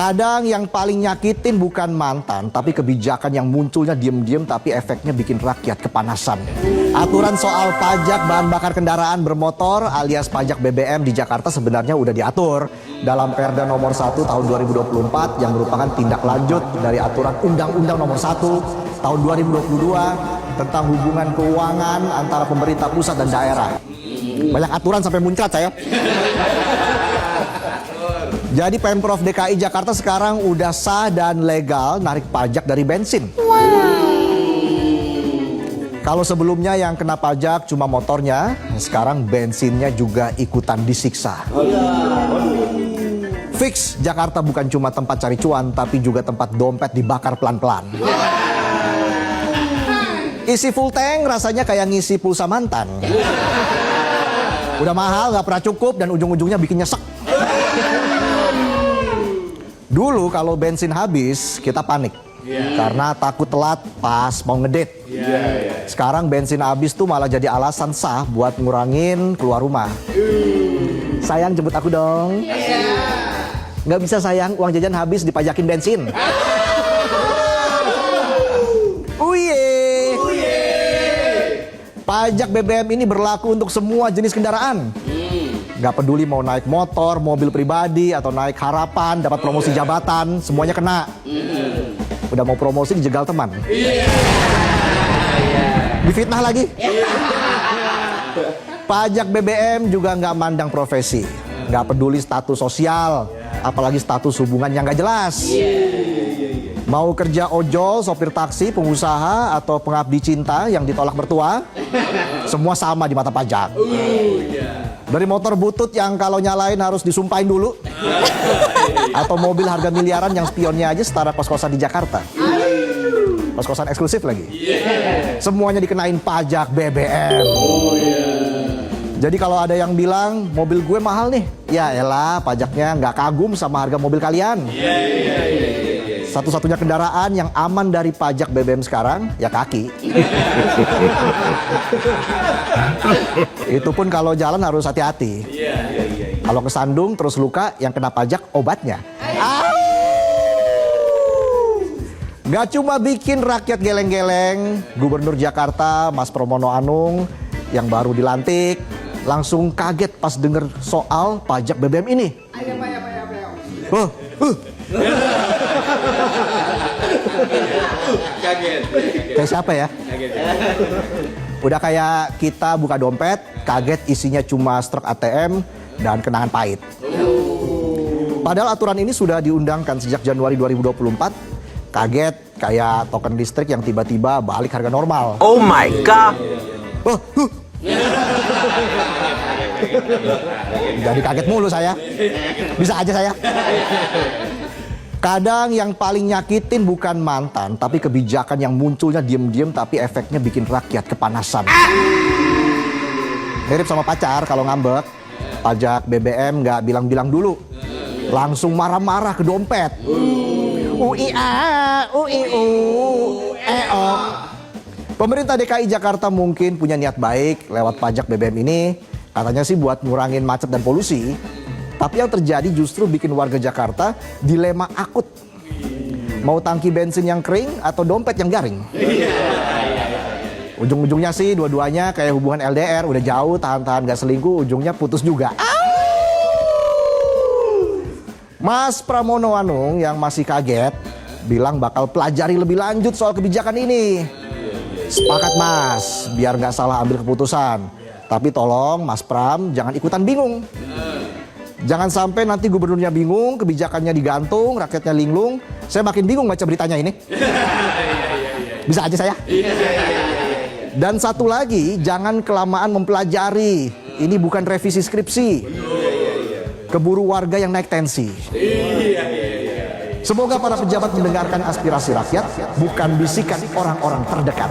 Kadang yang paling nyakitin bukan mantan, tapi kebijakan yang munculnya diem-diem tapi efeknya bikin rakyat kepanasan. Aturan soal pajak bahan bakar kendaraan bermotor alias pajak BBM di Jakarta sebenarnya udah diatur dalam Perda nomor 1 tahun 2024 yang merupakan tindak lanjut dari aturan Undang-Undang nomor 1 tahun 2022 tentang hubungan keuangan antara pemerintah pusat dan daerah. Banyak aturan sampai muncrat saya. Jadi Pemprov DKI Jakarta sekarang udah sah dan legal narik pajak dari bensin. Kalau sebelumnya yang kena pajak cuma motornya, sekarang bensinnya juga ikutan disiksa. Fix, Jakarta bukan cuma tempat cari cuan, tapi juga tempat dompet dibakar pelan-pelan. Isi full tank rasanya kayak ngisi pulsa mantan. Udah mahal, gak pernah cukup, dan ujung-ujungnya bikin nyesek. Dulu kalau bensin habis, kita panik. Karena takut telat pas mau ngedate. Sekarang bensin habis tuh malah jadi alasan sah buat ngurangin keluar rumah. Sayang, jemput aku dong. Nggak bisa sayang, uang jajan habis dipajakin bensin. Pajak BBM ini berlaku untuk semua jenis kendaraan. Gak peduli mau naik motor, mobil pribadi, atau naik harapan, dapat promosi jabatan, semuanya kena. Udah mau promosi dijegal teman. Difitnah lagi. Pajak BBM juga gak mandang profesi. Gak peduli status sosial, apalagi status hubungan yang gak jelas. Mau kerja ojol, sopir taksi, pengusaha, atau pengabdi cinta yang ditolak mertua, semua sama di mata pajak. Dari motor butut yang kalau nyalain harus disumpahin dulu, atau mobil harga miliaran yang spionnya aja setara kos-kosan di Jakarta. Kos-kosan eksklusif lagi. Semuanya dikenain pajak BBM. Jadi kalau ada yang bilang mobil gue mahal nih, ya elah pajaknya nggak kagum sama harga mobil kalian. Satu-satunya kendaraan yang aman dari pajak BBM sekarang, ya kaki. Itu pun kalau jalan harus hati-hati. Kalau kesandung terus luka, yang kena pajak obatnya. Gak cuma bikin rakyat geleng-geleng, Gubernur Jakarta Mas Pramono Anung yang baru dilantik langsung kaget pas denger soal pajak BBM ini. Kaget. Kayak siapa ya? Udah kayak kita buka dompet, kaget isinya cuma struk ATM dan kenangan pahit. Padahal aturan ini sudah diundangkan sejak Januari 2024. Kaget kayak token listrik yang tiba-tiba balik harga normal. Oh my god. Jadi kaget mulu saya. Bisa aja saya. Kadang yang paling nyakitin bukan mantan, tapi kebijakan yang munculnya diem-diem tapi efeknya bikin rakyat kepanasan. Mirip sama pacar kalau ngambek, pajak BBM nggak bilang-bilang dulu, langsung marah-marah ke dompet. Pemerintah DKI Jakarta mungkin punya niat baik lewat pajak BBM ini, katanya sih buat ngurangin macet dan polusi. Tapi yang terjadi justru bikin warga Jakarta dilema akut. Mau tangki bensin yang kering atau dompet yang garing? Ujung-ujungnya sih dua-duanya kayak hubungan LDR, udah jauh, tahan-tahan gak selingkuh, ujungnya putus juga. Mas Pramono Anung yang masih kaget bilang bakal pelajari lebih lanjut soal kebijakan ini. Sepakat Mas, biar gak salah ambil keputusan. Tapi tolong Mas Pram jangan ikutan bingung. Jangan sampai nanti gubernurnya bingung, kebijakannya digantung, rakyatnya linglung. Saya makin bingung baca beritanya ini. Bisa aja saya. Dan satu lagi, jangan kelamaan mempelajari. Ini bukan revisi skripsi. Keburu warga yang naik tensi. Semoga para pejabat mendengarkan aspirasi rakyat, bukan bisikan orang-orang terdekat.